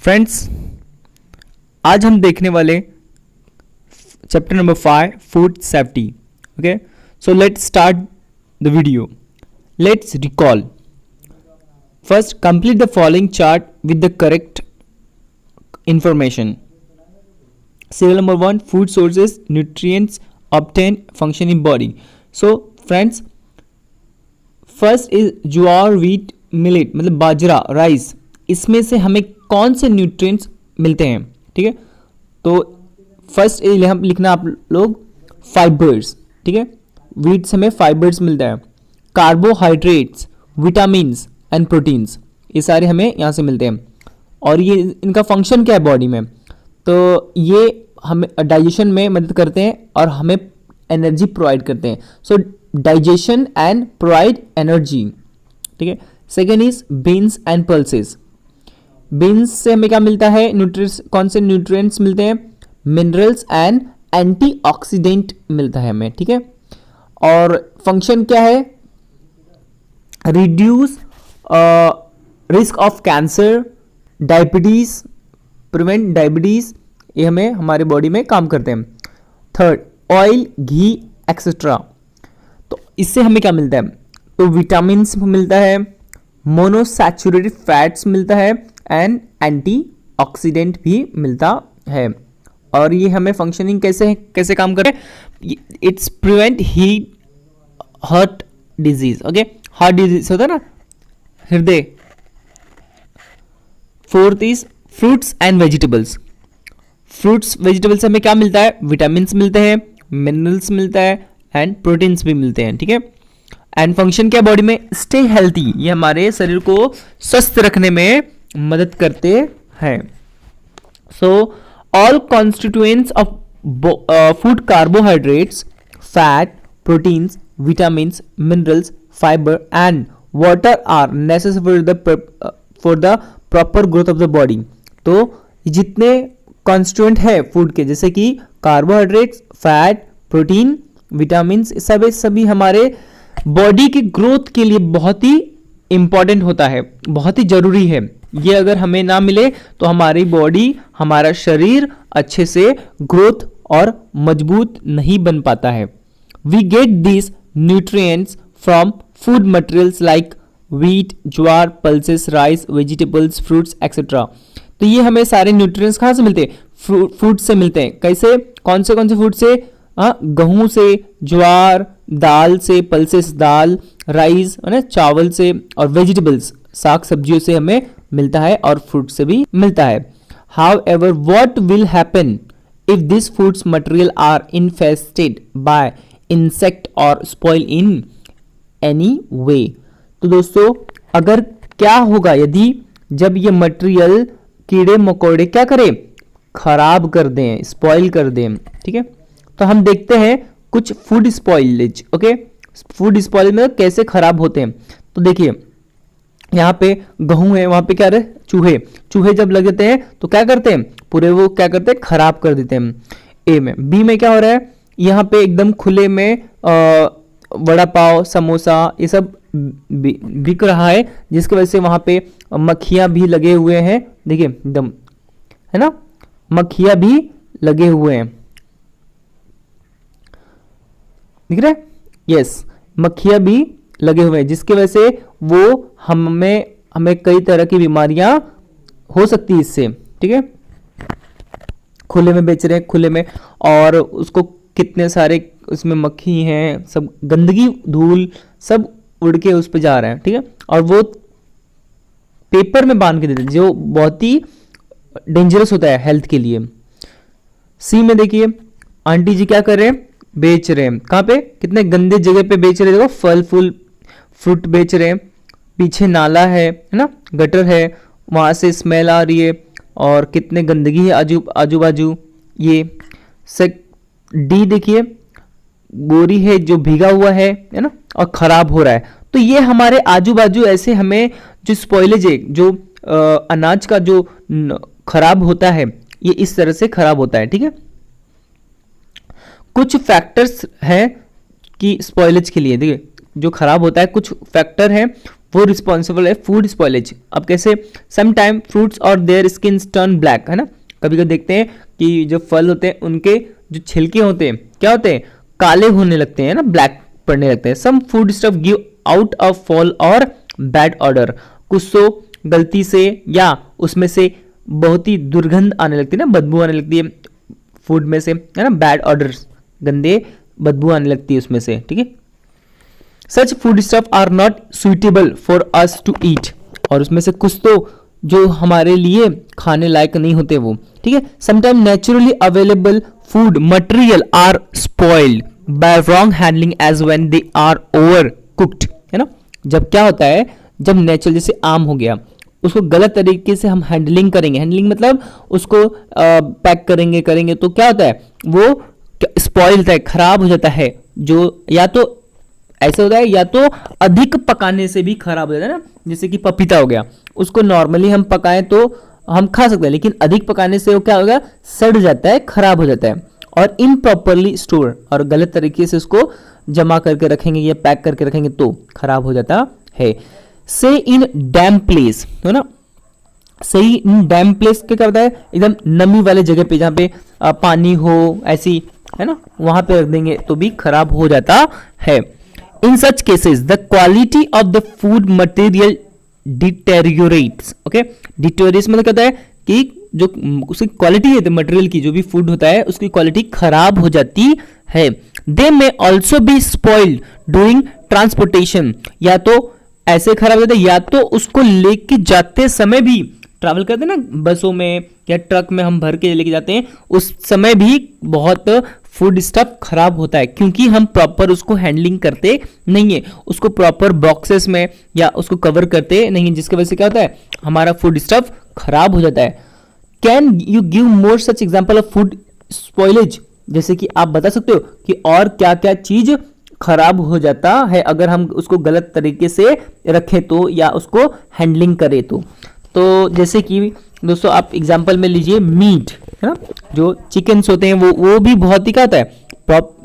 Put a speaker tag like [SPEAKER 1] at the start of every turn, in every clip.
[SPEAKER 1] Friends, आज हम देखने वाले chapter number 5 food safety. Okay, so let's start the video. Let's recall. First, complete the following chart with the correct information. Serial number 1, food sources, nutrients obtained, function in body. So friends, first is jowar, wheat, millet मतलब बाजरा, rice. इसमें से हमें कौन से nutrients मिलते हैं? ठीक है, तो फर्स्ट हम लिखना आप लोग फाइबर्स. ठीक है, व्हीट से हमें फाइबर्स मिलता है. कार्बोहाइड्रेट्स, विटामिन्स एंड प्रोटीन्स, ये सारे हमें यहाँ से मिलते हैं. और ये इनका फंक्शन क्या है बॉडी में? तो ये हमें डाइजेशन में मदद करते हैं और हमें एनर्जी प्रोवाइड करते हैं. सो डाइजेशन एंड प्रोवाइड एनर्जी. ठीक है. Second is beans and pulses. Beans से हमें क्या मिलता है? न्यूट्रिएंट्स. कौन से न्यूट्रिएंट्स मिलते हैं? मिनरल्स एंड एंटीऑक्सीडेंट मिलता है हमें. ठीक है. और फंक्शन क्या है? Reduce risk of cancer, diabetes, prevent diabetes, ये हमें हमारे बॉडी में काम करते हैं. थर्ड, ऑयल, घी एक्सेट्रा. तो इससे हमें क्या मिलता है? तो विटामिन्स मिलता है, मोनोसैचुरेटेड फैट्स मिलता है एंड एंटीऑक्सीडेंट भी मिलता है. और ये हमें फंक्शनिंग कैसे काम करे? It's prevent heart disease. Okay, heart disease होता है ना, हृदय. Fourth is fruits and vegetables. Fruits vegetables से हमें क्या मिलता है? विटामिन्स मिलते हैं, मिनरल्स मिलता है एंड प्रोटीन्स भी मिलते हैं. ठीक है. एंड फंक्शन क्या बॉडी में? Stay healthy. ये हमारे शरीर को स्वस्थ रखने में मदद करते हैं. So all constituents of food, carbohydrates, fat, proteins, vitamins, minerals, fibre and water are necessary for the proper growth of the body. तो जितने कॉन्स्टिट्यूएंट है फूड के, जैसे कि कार्बोहाइड्रेट्स, फैट, प्रोटीन, विटामिन्स, सभी हमारे बॉडी की ग्रोथ के लिए बहुत ही इंपॉर्टेंट होता है, बहुत ही जरूरी है. ये अगर हमें ना मिले तो हमारी बॉडी, हमारा शरीर अच्छे से ग्रोथ और मजबूत नहीं बन पाता है. We get this nutrients from food materials like wheat, jowar, pulses, rice, vegetables, fruits etcetera. तो ये हमें सारे न्यूट्रिएंट्स कहाँ से मिलते हैं? फ्रूट से मिलते हैं. कैसे? कौन से फ्रूट से? गेहूं से, ज्वार, दाल से, पल्सेस दाल, राइस है ना, चावल से, और वेजिटेबल्स साग सब्जियों से हमें मिलता है, और फ्रूट से भी मिलता है. However, what will happen if this foods material are infested by insect और स्पॉइल इन एनी वे? तो दोस्तों, अगर क्या होगा यदि जब ये मटेरियल कीड़े मकोड़े क्या करें? खराब कर दें, स्पॉइल कर दें. ठीक है. तो हम देखते हैं कुछ food spoilage. Okay, food spoilage में कैसे खराब होते हैं. तो देखिए, यहाँ पे गेहूं है, वहां पे क्या रहे? चूहे जब लगते हैं तो क्या करते हैं? पूरे वो क्या करते हैं? खराब कर देते हैं. ए में. बी में क्या हो रहा है? यहाँ पे एकदम खुले में वड़ा पाव, समोसा, ये सब बिक रहा है, जिसकी वजह से वहां पे मक्खियां भी लगे हुए हैं. देखिए एकदम, है ना, मक्खियां भी लगे हुए हैं. दिख रहा है? यस, मक्खियां भी लगे हुए हैं, जिसकी वजह से वो हमें कई तरह की बीमारियां हो सकती है इससे. ठीक है. खुले में बेच रहे हैं, खुले में, और उसको कितने सारे उसमें मक्खी हैं, सब गंदगी, धूल सब उड़ के उस पर जा रहा है. ठीक है. और वो पेपर में बांध के देते हैं, जो बहुत ही डेंजरस होता है हेल्थ के लिए. सी में देखिए, आंटी जी क्या कर रहे हैं? बेच रहे हैं. कहाँ पे? कितने गंदे जगह पे बेच रहे हैं. देखो, फल फूल फ्रूट बेच रहे हैं. पीछे नाला है ना, गटर है, वहां से स्मेल आ रही है, और कितने गंदगी है आजू बाजू. ये डी देखिए, बोरी है जो भीगा हुआ है ना, और खराब हो रहा है. तो ये हमारे आजू बाजू ऐसे हमें जो स्पॉइलेज है, जो अनाज का जो खराब होता है, ये इस तरह से खराब होता है. ठीक है. कुछ फैक्टर्स हैं कि स्पॉइलेज के लिए. देखिए, जो खराब होता है, कुछ फैक्टर है वो रिस्पॉन्सिबल है फूड स्पॉइलेज। अब कैसे, सम टाइम फ्रूट्स और देयर स्किन टर्न ब्लैक, है ना, कभी कभी देखते हैं कि जो फल होते हैं उनके जो छिलके होते हैं क्या होते हैं, काले होने लगते हैं ना, ब्लैक पड़ने लगते हैं। Some food stuff give out a foul और बैड ऑर्डर, कुछ तो गलती से या उसमें से बहुत ही दुर्गंध आने लगती है ना, बदबू आने लगती है फूड में से, है ना, बैड ऑर्डर, गंदे बदबू आने लगती है उसमें से, ठीक है। Such food stuff are not suitable for us to eat, और उसमें से कुछ तो जो हमारे लिए खाने लायक नहीं होते वो, ठीक है। Sometime naturally available food material are spoiled by wrong handling as when they are over cooked, है ना। जब क्या होता है, जब नेचुरल, जैसे आम हो गया, उसको गलत तरीके से हम हैंडलिंग करेंगे, हैंडलिंग मतलब उसको पैक करेंगे तो क्या होता है, वो स्पॉइल होता है, खराब हो जाता है। जो या तो ऐसा होता है या तो अधिक पकाने से भी खराब हो जाता है ना, जैसे कि पपीता हो गया, उसको नॉर्मली हम पकाएं तो हम खा सकते हैं, लेकिन अधिक पकाने से वो क्या होगा, सड़ जाता है, खराब हो जाता है। और इम्प्रॉपरली स्टोर, और गलत तरीके से उसको जमा करके रखेंगे या पैक करके रखेंगे तो खराब हो जाता है। से इन डैम्प प्लेस, है ना, सही इन डैम्प प्लेस क्या करता है, एकदम नमी वाले जगह पे जहाँ पे पानी हो, ऐसी, है ना, वहां पे रख देंगे तो भी खराब हो जाता है। In such cases the quality of the food material deteriorates, okay. Deteriorates मतलब कहता है कि जो उसकी क्वालिटी है मटेरियल की, जो भी फूड होता है उसकी क्वालिटी खराब हो जाती है। They may also be spoiled during transportation, या तो ऐसे खराब हो जाता है या तो उसको लेके जाते समय भी, ट्रैवल करते हैं ना बसों में या ट्रक में हम भर के लेके जाते हैं, उस समय भी बहुत फूड स्टफ खराब होता है, क्योंकि हम प्रॉपर उसको हैंडलिंग करते नहीं है, उसको प्रॉपर बॉक्सेस में या उसको कवर करते नहीं है, जिसकी वजह से क्या होता है, हमारा फूड स्टफ खराब हो जाता है। Can you give more such example of food spoilage, जैसे कि आप बता सकते हो कि और क्या क्या चीज खराब हो जाता है अगर हम उसको गलत तरीके से रखें तो, या उसको हैंडलिंग करें तो जैसे कि दोस्तों आप एग्जांपल में लीजिए मीट, है ना, जो चिकन्स होते हैं वो भी बहुत ही क्या होता है,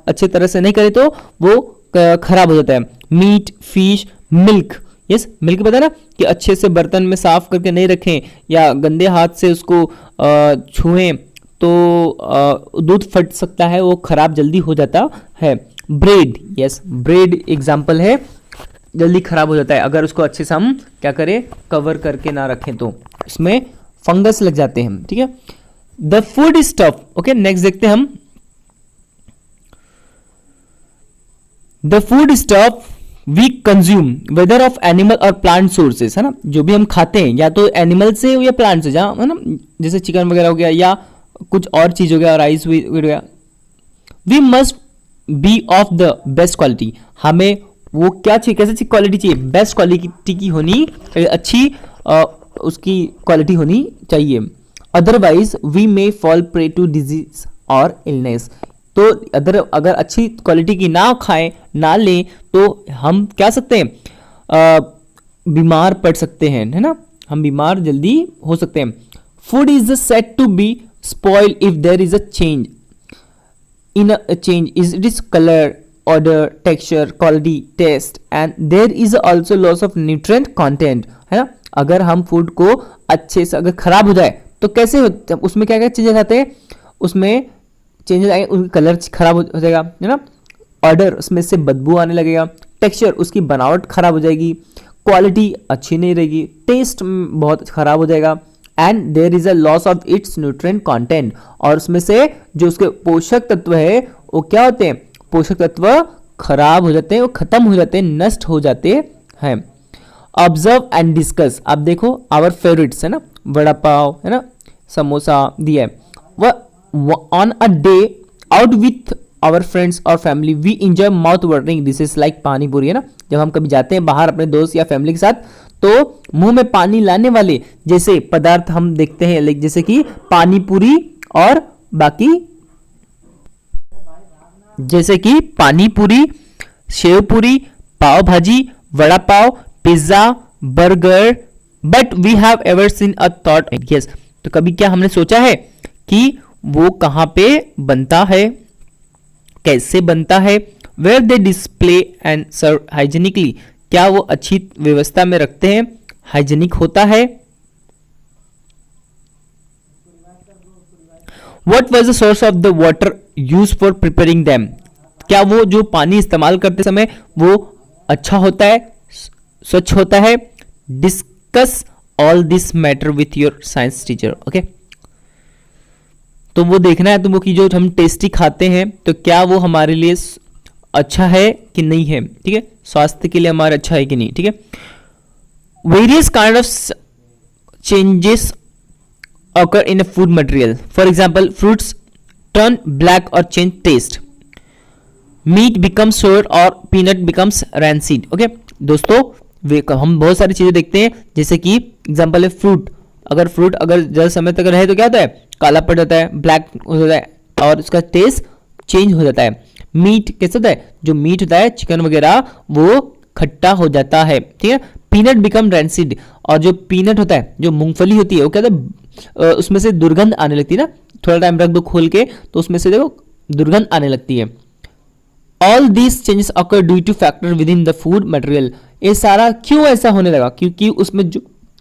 [SPEAKER 1] अच्छे तरह से नहीं करे तो वो खराब हो जाता है। Meat, fish, milk, yes, milk पता है ना कि अच्छे से बर्तन में साफ करके नहीं रखें या गंदे हाथ से उसको छुएं तो दूध फट सकता है, वो खराब जल्दी हो जाता है। ब्रेड, यस, ब्रेड एग्जांपल है, जल्दी खराब हो जाता है अगर उसको अच्छे से हम क्या करें, कवर करके ना रखें तो इसमें फंगस लग जाते हैं, ठीक है। The food stuff, okay, next देखते हैं हम। The food stuff we consume whether of animal और प्लांट सोर्सेस, है ना, जो भी हम खाते हैं या तो एनिमल से या प्लांट से, जहां, है ना, जैसे चिकन वगैरह हो गया या कुछ और चीज हो गया, राइस हो गया, we must be of the best quality, हमें वो क्या चाहिए, कैसे क्वालिटी चाहिए, बेस्ट क्वालिटी की होनी, अच्छी उसकी क्वालिटी होनी चाहिए। Otherwise we may fall prey to disease और इलनेस, तो अगर अच्छी क्वालिटी की ना खाएं ना लें तो हम क्या सकते हैं, बीमार पड़ सकते हैं, है ना, हम बीमार जल्दी हो सकते हैं। Food is said to be spoil if there is a change in a change is it is color, odor, texture, quality, taste and there is also loss of nutrient content, है ना। अगर हम फूड को अच्छे से अगर खराब हो जाए तो कैसे उसमें क्या क्या चेंजेस आते हैं, उसमें चेंजेस आएंगे, उनका कलर खराब हो जाएगा, है ना, ऑर्डर उसमें से बदबू आने लगेगा, टेक्सचर उसकी बनावट खराब हो जाएगी, क्वालिटी अच्छी नहीं रहेगी, टेस्ट बहुत खराब हो जाएगा, and there is a loss of its nutrient content, और उसमें से जो उसके पोषक तत्व है वो क्या होते हैं, पोषक तत्व खराब हो जाते हैं, वो खत्म हो जाते हैं, नष्ट हो जाते हैं। ऑब्जर्व एंड डिस्कस, आप देखो आवर फेवरेट्स, है ना, वड़ा पाव, है ना, समोसा दिया है, वह on a day out with our friends और family we enjoy mouth watering dishes like pani puri, है ना, जब हम कभी जाते हैं बाहर अपने दोस्त या फैमिली के साथ तो मुंह में पानी लाने वाले जैसे पदार्थ हम देखते हैं, लाइक जैसे कि पानी पूरी और बाकी, जैसे कि पानी पूरी, शेव puri, pav bhaji, vada pav, pizza, burger. But we have ever seen a thought, yes, तो कभी क्या हमने सोचा है कि वो कहां पे बनता है, कैसे बनता है, where they display and serve hygienically, क्या वो अच्छी व्यवस्था में रखते हैं, हाइजीनिक होता है। What was the source of the water used for preparing them, क्या वो जो पानी इस्तेमाल करते समय वो अच्छा होता है, स्वच्छ होता है। Discuss all this matter with your science teacher. Okay, तो वो देखना है तुमको कि जो हम टेस्टी खाते हैं तो क्या वो हमारे लिए अच्छा है कि नहीं है, ठीक है, स्वास्थ्य के लिए हमारा अच्छा है कि नहीं, ठीक है। Various kind of changes occur in a food material. For example, fruits turn black or change taste. Meat becomes sour or peanut becomes rancid. Okay, दोस्तों हम बहुत सारी चीजें देखते हैं, जैसे कि एग्जाम्पल है फ्रूट। अगर फ्रूट अगर ज़्यादा समय तक रहे तो क्या होता है, काला पड़ जाता है, ब्लैक हो जाता है और उसका टेस्ट चेंज हो जाता है। मीट कैसे होता है, जो मीट होता है चिकन वगैरह वो खट्टा हो जाता है, ठीक है। पीनट बिकम रैंसिड, और जो पीनट होता है, जो मूंगफली होती है, वो क्या होता है, उसमें से दुर्गंध आने लगती है ना, थोड़ा टाइम रख दो खोल के तो उसमें से देखो दुर्गंध आने लगती है। All these changes occur due two factor with in the food material. ये सारा क्यों ऐसा होने लगा, क्योंकि उसमें जो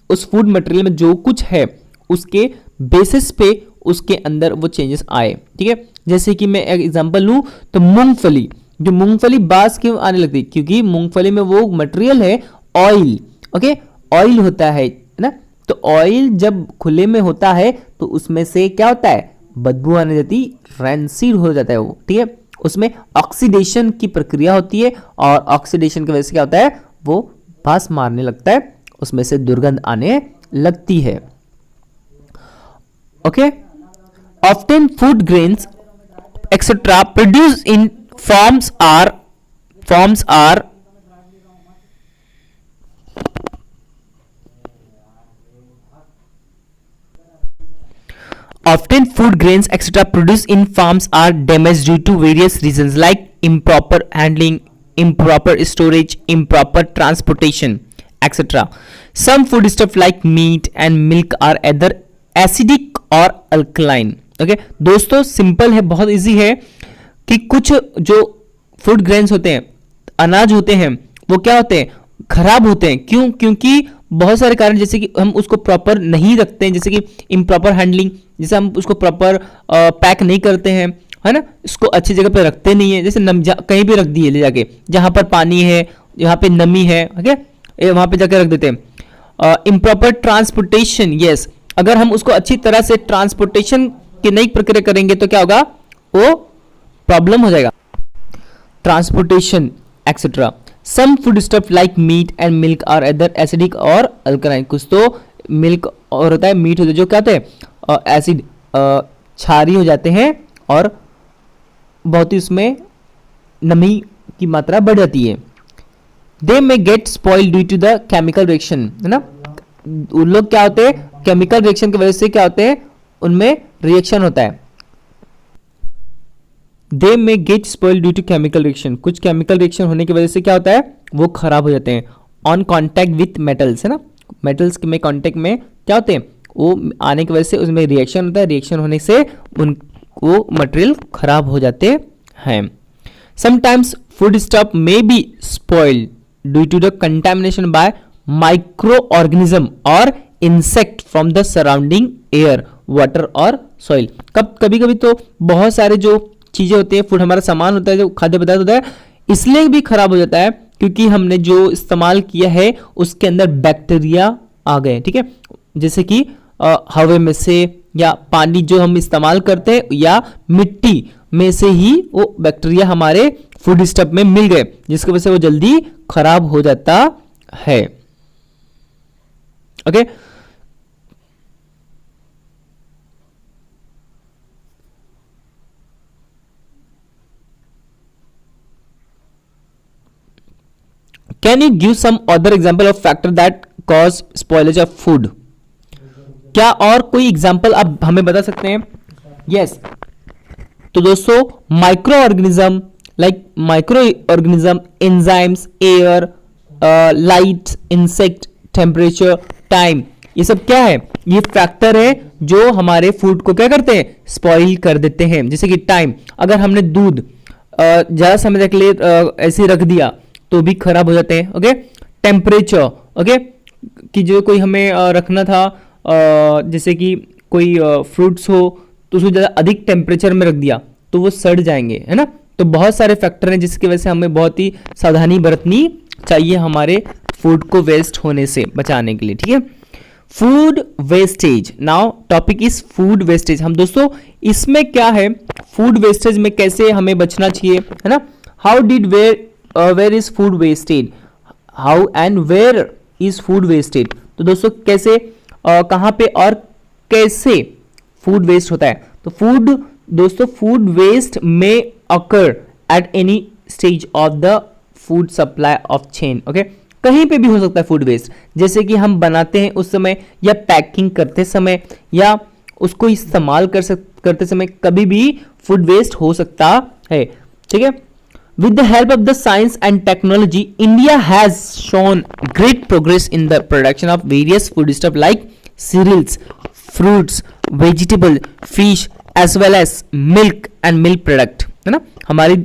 [SPEAKER 1] उस फूड मटेरियल में जो कुछ है उसके बेसिस पे उसके अंदर वो चेंजेस आए, ठीक है। जैसे कि मैं एक एग्जांपल लूं तो मूंगफली, जो मूंगफली बास क्यों आने लगती, क्योंकि मूंगफली में वो मटेरियल है ऑयल, ओके, ऑयल होता है ना। तो ऑयल जब खुले में होता है तो उसमें से क्या होता है, बदबू आने जाती, रैंसिड हो जाता है वो, ठीक है। उसमें ऑक्सीडेशन की प्रक्रिया होती है और ऑक्सीडेशन की वजह से क्या होता है, वो बास मारने लगता है, उसमें से दुर्गंध आने लगती है। Okay, often food grains etcetera produce in forms are often food grains etc produced in farms are damaged due to various reasons like improper handling, improper storage, improper transportation etc. Some food stuff like meat and milk are either acidic or alkaline. Okay, दोस्तों simple है, बहुत easy है कि कुछ जो food grains होते हैं, अनाज होते हैं, वो क्या होते हैं, खराब होते हैं। क्यों, क्योंकि बहुत सारे कारण, जैसे कि हम उसको प्रॉपर नहीं रखते हैं, जैसे कि इम्प्रॉपर हैंडलिंग, जैसे हम उसको प्रॉपर पैक नहीं करते हैं, है ना, इसको अच्छी जगह पे रखते नहीं है, जैसे कहीं भी रख दिए ले जाके, जहां पर पानी है, जहां पे नमी है, ओके, वहां पे जाके रख देते हैं। इम्प्रॉपर ट्रांसपोर्टेशन, यस, अगर हम उसको अच्छी तरह से ट्रांसपोर्टेशन की नई प्रक्रिया करेंगे तो क्या होगा, वो प्रॉब्लम हो जाएगा, transportation etcetera. Some food stuff like meat and milk are other acidic और अल्कलाइन। कुछ तो मिल्क और होता है, मीट होता है, जो क्या होते हैं एसिड, क्षारी हो जाते हैं और बहुत ही उसमें नमी की मात्रा बढ़ जाती है। They may get spoil due to the chemical reaction, है ना, उन लोग क्या होते हैं, केमिकल रिएक्शन की वजह से क्या होते हैं, उनमें रिएक्शन होता है। They may get spoil due to chemical reaction, कुछ केमिकल रिएक्शन होने की वजह से क्या होता है, वो खराब हो जाते हैं। ऑन कॉन्टैक्ट विथ मेटल्स, है ना, मेटल्स में कॉन्टैक्ट में क्या होते हैं, वो आने की वजह से उसमें रिएक्शन होता है, रिएक्शन होने से वो मटेरियल खराब हो जाते हैं। Sometimes food stuff may be spoiled due to the contamination by micro organism और insect from the surrounding air, water और सॉइल। कभी कभी तो बहुत सारे जो चीजें होती है, फूड हमारा सामान होता है, जो खाद्य पदार्थ होता है, इसलिए भी खराब हो जाता है क्योंकि हमने जो इस्तेमाल किया है उसके अंदर बैक्टीरिया आ गए, ठीक है। जैसे कि हवा में से या पानी जो हम इस्तेमाल करते हैं या मिट्टी में से ही वो बैक्टीरिया हमारे फूड स्टफ में मिल गए, जिसकी वजह से वो जल्दी खराब हो जाता है। Okay, can you give some other example of factor that cause spoilage of food? क्या और कोई एग्जाम्पल आप हमें बता सकते हैं? यस, तो दोस्तों micro organism, like micro organism, enzymes, air, light, insect, temperature, time, ये सब क्या है, ये फैक्टर है जो हमारे फूड को क्या करते हैं, स्पॉइल कर देते हैं। जैसे कि टाइम, अगर हमने दूध ज़्यादा समय तक लिए ऐसे ही रख दिया तो भी खराब हो जाते हैं। ओके, टेम्परेचर, ओके, कि जो कोई हमें रखना था, जैसे कि कोई फ्रूट्स हो तो उसको ज़्यादा अधिक टेम्परेचर में रख दिया तो वो सड़ जाएंगे, है ना। तो बहुत सारे फैक्टर हैं जिसकी वजह से हमें बहुत ही सावधानी बरतनी चाहिए हमारे फूड को वेस्ट होने से बचाने के लिए, ठीक है। Food wastage, now topic is food wastage. हम दोस्तों इसमें क्या है, फूड वेस्टेज में कैसे हमें बचना चाहिए, है ना। How did where is food wastage, how and where is food wastage. तो दोस्तों कैसे, कहाँ पे और कैसे फूड वेस्ट होता है। तो फूड दोस्तों, फूड वेस्ट में occur at any stage of the food supply of chain. Okay, कहीं पे भी हो सकता है फूड वेस्ट, जैसे कि हम बनाते हैं उस समय, या पैकिंग करते समय, या उसको इस्तेमाल करते समय कभी भी फूड वेस्ट हो सकता है, ठीक है। With the help of the science and technology, India has shown great progress in the production of various foodstuff like cereals, fruits, vegetable, fish, as well as milk and milk product, है ना। हमारी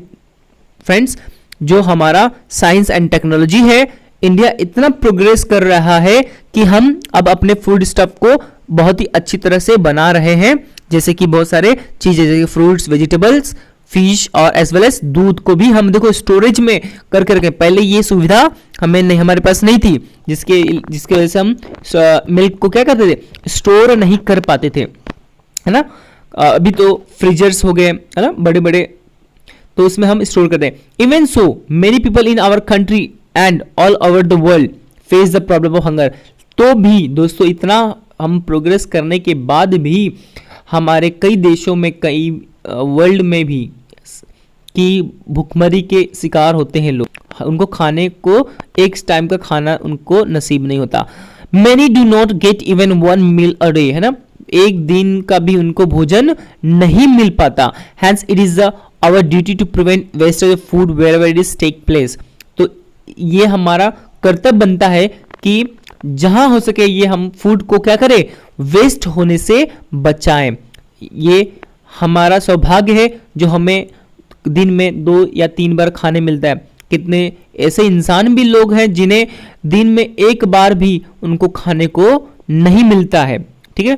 [SPEAKER 1] friends, जो हमारा science and technology है, India इतना progress कर रहा है कि हम अब अपने फूड स्टफ को बहुत ही अच्छी तरह से बना रहे हैं, जैसे कि बहुत सारे चीजें, जैसे फ्रूट्स, वेजिटेबल्स, फिश और एज वेल एज दूध को भी हम देखो स्टोरेज में करके, पहले ये सुविधा हमें नहीं, हमारे पास नहीं थी, जिसके वजह से हम मिल्क को क्या करते थे, स्टोर नहीं कर पाते थे, है ना। अभी तो फ्रीजर्स हो गए, है ना, बड़े बड़े, तो उसमें हम स्टोर करते हैं। Even so many people in our country and all over the world face the problem of hunger. तो भी दोस्तों इतना हम प्रोग्रेस करने के बाद भी हमारे कई देशों में, कई वर्ल्ड में भी कि भूखमरी के शिकार होते हैं लोग, उनको खाने को एक टाइम का खाना उनको नसीब नहीं होता। Many do not get even one meal a day, है ना, एक दिन का भी उनको भोजन नहीं मिल पाता। Hence it is our duty to prevent wastage of food wherever it is take place। तो ये हमारा कर्तव्य बनता है कि जहां हो सके ये हम फूड को क्या करें, वेस्ट होने से बचाएं। ये हमारा सौभाग्य है जो हमें दिन में 2 या 3 बार खाने मिलता है। कितने ऐसे इंसान भी लोग हैं जिन्हें दिन में एक बार भी उनको खाने को नहीं मिलता है, ठीक है।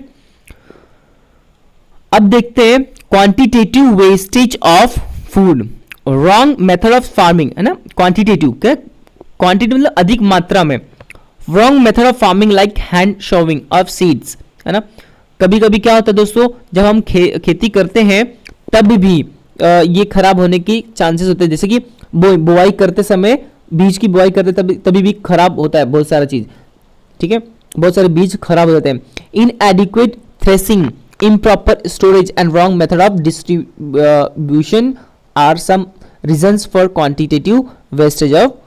[SPEAKER 1] अब देखते हैं quantitative wastage of food, wrong method of farming, है ना। क्वांटिटेटिव क्या, क्वांटिटी मतलब अधिक मात्रा में। Wrong method of farming like hand showing of seeds, है ना। कभी कभी क्या होता है दोस्तों, जब हम खेती करते हैं तब भी ये खराब होने की चांसेस होते हैं, जैसे कि बुआई करते समय, बीज की बुआई करते तभी भी खराब होता है बहुत सारा चीज, ठीक है, बहुत सारे बीज खराब हो जाते हैं। Inadequate threshing, improper storage and wrong method of distribution are some reasons for quantitative wastage of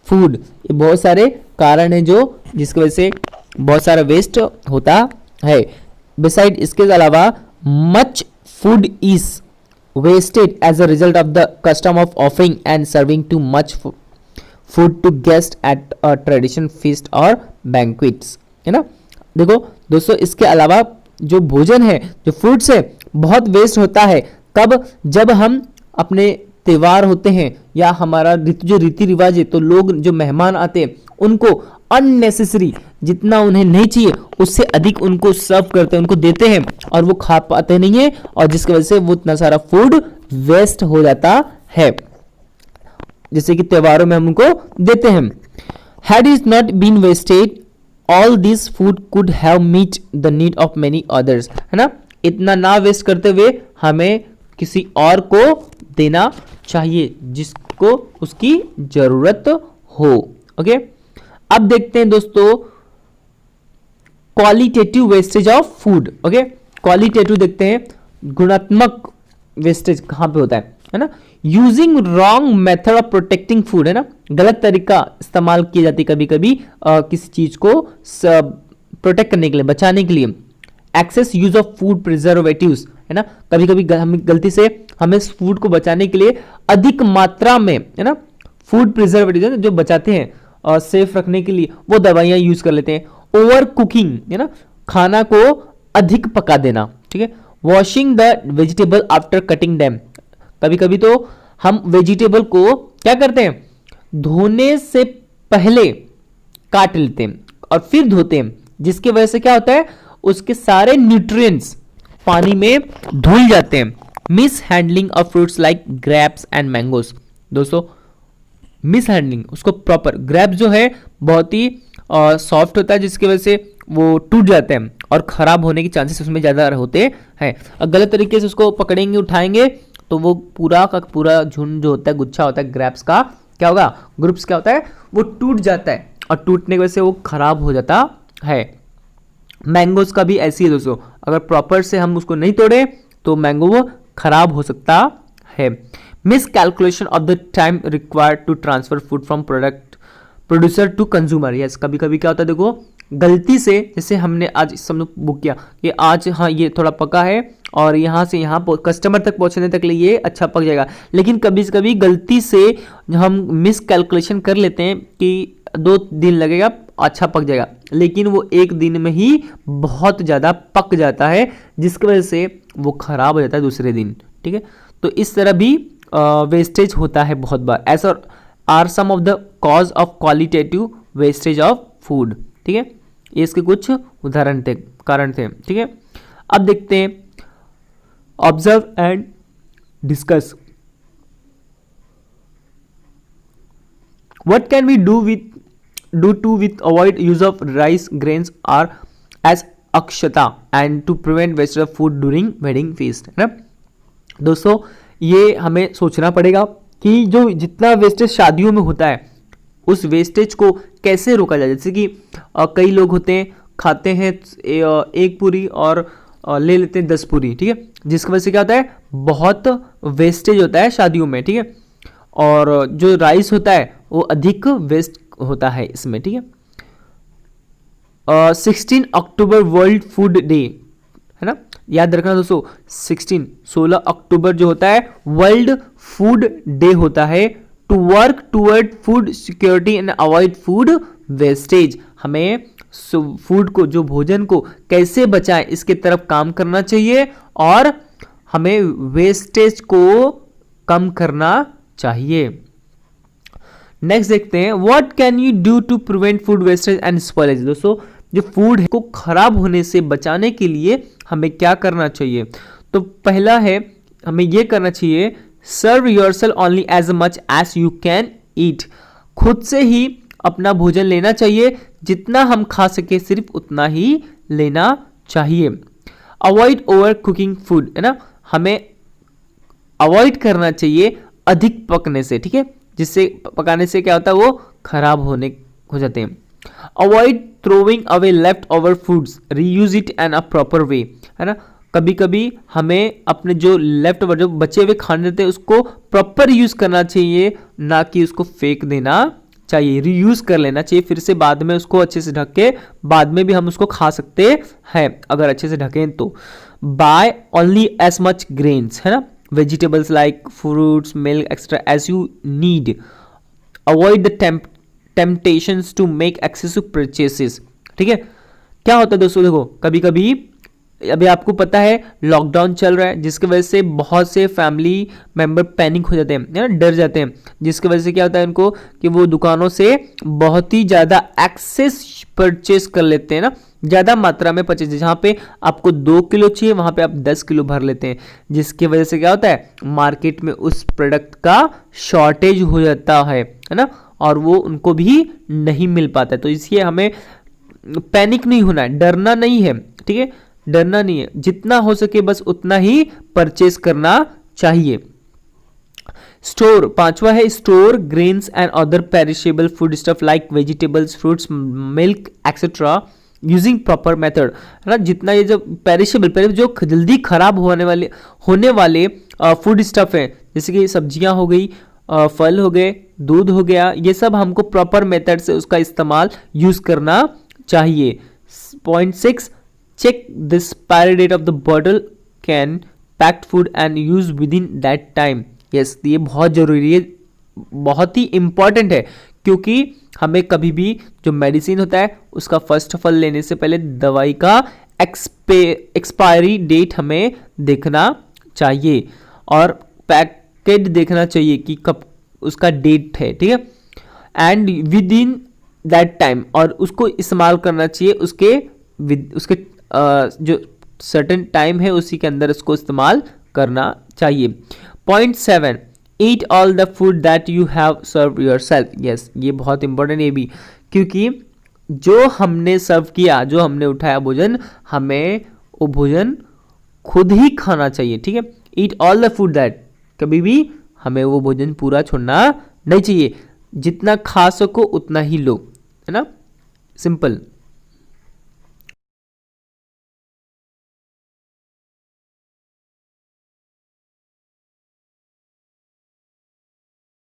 [SPEAKER 1] food. ये बहुत सारे कारण हैं जो जिसकी वजह से बहुत सारा वेस्ट होता है। बिसाइड इसके अलावा much food is wasted as a result of the custom of offering and serving too much food to guests at a tradition feast or banquets, है ना। देखो दोस्तों, इसके अलावा जो भोजन है, जो फूड्स है, बहुत वेस्ट होता है। कब, जब हम अपने त्योहार होते हैं या हमारा जो रीति रिवाज है, तो लोग जो मेहमान आते हैं उनको अननेसेसरी, जितना उन्हें नहीं चाहिए उससे अधिक उनको सर्व करते हैं, उनको देते हैं और वो खा पाते नहीं है, और जिसकी वजह से वो इतना सारा फूड वेस्ट हो जाता है, जैसे कि त्योहारों में हम उनको देते हैं। Had it not been wasted, all this food could have met the need of many others, है ना। इतना ना वेस्ट करते हुए हमें किसी और को देना चाहिए जिसको उसकी जरूरत हो। ओके, अब देखते हैं दोस्तों qualitative wastage of food. Okay, qualitative देखते हैं, गुणात्मक वेस्टेज कहां पे होता है ना। Using wrong method of protecting food, है ना, गलत तरीका इस्तेमाल की जाती है कभी कभी किसी चीज को प्रोटेक्ट करने के लिए, बचाने के लिए। Excess use of food preservatives, है ना, कभी कभी हम गलती से हमें फूड को बचाने के लिए अधिक मात्रा में, है ना, फूड प्रिजर्वेटिव जो बचाते हैं और सेफ रखने के लिए वो दवाइयां यूज कर लेते हैं। ओवर कुकिंग, है ना, खाना को अधिक पका देना, ठीक है। Washing the vegetable after cutting them, कभी कभी तो हम वेजिटेबल को क्या करते हैं, धोने से पहले काट लेते हैं और फिर धोते हैं, जिसकी वजह से क्या होता है, उसके सारे न्यूट्रिएंट्स पानी में धुल जाते हैं। Miss handling of fruits like grapes and mangoes. दोस्तों मिस हैंडलिंग, उसको प्रॉपर, ग्रेप्स जो है बहुत ही सॉफ्ट होता है, जिसकी वजह से वो टूट जाते हैं और खराब होने के चांसेस उसमें ज़्यादा होते हैं। और गलत तरीके से उसको पकड़ेंगे, उठाएंगे, तो वो पूरा का पूरा झुंड जो होता है, गुच्छा होता है ग्रेप्स का, क्या होगा, ग्रुप्स क्या होता है, वो टूट जाता है और टूटने की वजह से वो खराब हो जाता है। मैंगोज का भी ऐसी है दोस्तों, अगर प्रॉपर से हम उसको नहीं तोड़े तो मैंगो वो खराब हो सकता है। Miscalculation of the time required to transfer food from producer to consumer. Yes, कभी कभी क्या होता है, देखो गलती से, जैसे हमने आज सब बुक किया कि आज हाँ ये थोड़ा पका है और यहाँ से यहाँ कस्टमर तक पहुँचने तक लिए ये अच्छा पक जाएगा, लेकिन कभी कभी गलती से हम मिस कैलकुलेशन कर लेते हैं कि 2 दिन लगेगा, अच्छा पक जाएगा, लेकिन वो 1 दिन में ही बहुत ज़्यादा पक जाता है, जिसकी वजह से वो खराब हो जाता है दूसरे दिन। ठीक है, तो इस तरह भी वेस्टेज होता है बहुत बार। ऐसा are some of the cause of qualitative wastage of food. ठीक है, ये इसके कुछ उदाहरण थे, कारण थे। ठीक है, अब देखते हैं observe and discuss. What can we do to with avoid use of rice grains or as Akshata and to prevent waste of food during wedding feast, है ना। दोस्तों ये हमें सोचना पड़ेगा कि जो जितना वेस्टेज शादियों में होता है, उस वेस्टेज को कैसे रोका जाए। जैसे कि कई लोग होते हैं, खाते हैं 1 पूरी और ले लेते हैं 10 पूरी। ठीक है, जिसकी वजह से क्या होता है, बहुत वेस्टेज होता है शादियों में। ठीक है, और जो राइस होता है वो अधिक वेस्ट होता है इसमें। ठीक है, 16 अक्टूबर वर्ल्ड फूड डे, है ना, याद रखना दोस्तों, 16 अक्टूबर जो होता है वर्ल्ड फूड डे होता है, to work toward food security and avoid food wastage. हमें फूड को, जो भोजन को कैसे बचाएं, इसके तरफ काम करना चाहिए और हमें वेस्टेज को कम करना चाहिए। नेक्स्ट देखते हैं, what can you do to prevent food wastage and spoilage. दोस्तों जो फूड को खराब होने से बचाने के लिए हमें क्या करना चाहिए, तो पहला है हमें यह करना चाहिए, serve yourself only as much as you can eat. खुद से ही अपना भोजन लेना चाहिए, जितना हम खा सके सिर्फ उतना ही लेना चाहिए। अवॉइड ओवर कुकिंग फूड, है ना, हमें अवॉइड करना चाहिए अधिक पकने से। ठीक है, जिससे पकाने से क्या होता है, वो खराब हो जाते हैं। Avoid throwing away left over foods, reuse it in a proper way, है ना। कभी कभी हमें अपने जो लेफ्ट ओवर, जो बचे हुए खाने देते हैं, उसको प्रॉपर यूज करना चाहिए, ना कि उसको फेंक देना चाहिए। रीयूज कर लेना चाहिए, फिर से बाद में उसको अच्छे से ढक के बाद में भी हम उसको खा सकते हैं, अगर अच्छे से ढकें तो। Buy only as much grains, है ना, vegetables like fruits, milk, etc. as you need. Avoid the temptations to make excessive purchases. ठीक है, क्या होता है दोस्तों, देखो कभी कभी, अभी आपको पता है लॉकडाउन चल रहा है, जिसकी वजह से बहुत से फैमिली मेंबर पैनिक हो जाते हैं, है ना, डर जाते हैं, जिसकी वजह से क्या होता है उनको कि वो दुकानों से बहुत ही ज़्यादा एक्सेस परचेस कर लेते हैं ना, ज़्यादा मात्रा में परचेज। जहाँ पे आपको 2 किलो चाहिए वहाँ पे आप 10 किलो भर लेते हैं, जिसकी वजह से क्या होता है, मार्केट में उस प्रोडक्ट का शॉर्टेज हो जाता है ना, और वो उनको भी नहीं मिल पाता है। तो इसलिए हमें पैनिक नहीं होना है, डरना नहीं है। ठीक है, डरना नहीं है, जितना हो सके बस उतना ही परचेस करना चाहिए। स्टोर, 5वां है store grains and other perishable food stuff like vegetables, fruits, milk etcetera using proper method, है ना। जितना ये जो पेरिशेबल जो जल्दी खराब होने वाले फूड स्टफ हैं, जैसे कि सब्जियां हो गई, फल हो गए, दूध हो गया, ये सब हमको प्रॉपर मेथड से उसका इस्तेमाल यूज करना चाहिए। Point 6, check the expiry date of the bottle can packed food and use within that time. Yes, ये बहुत जरूरी है, बहुत ही इंपॉर्टेंट है, क्योंकि हमें कभी भी जो मेडिसिन होता है उसका फर्स्ट ऑफ ऑल लेने से पहले दवाई का एक्सपायरी डेट हमें देखना चाहिए। और पैक एक्सपेक्टेड देखना चाहिए कि कब उसका डेट है, ठीक है, and with in that time, और उसको इस्तेमाल करना चाहिए उसके जो सर्टेन टाइम है उसी के अंदर उसको इस्तेमाल करना चाहिए। Point 7, eat all the food that you have serve yourself. Yes, ये बहुत इंपॉर्टेंट है भी, क्योंकि जो हमने सर्व किया, जो हमने उठाया भोजन, हमें वो भोजन खुद ही खाना चाहिए, ठीक है। ईट ऑल द फूड दैट, कभी भी हमें वो भोजन पूरा छोड़ना नहीं चाहिए, जितना खा सको उतना ही लो, है ना, सिंपल।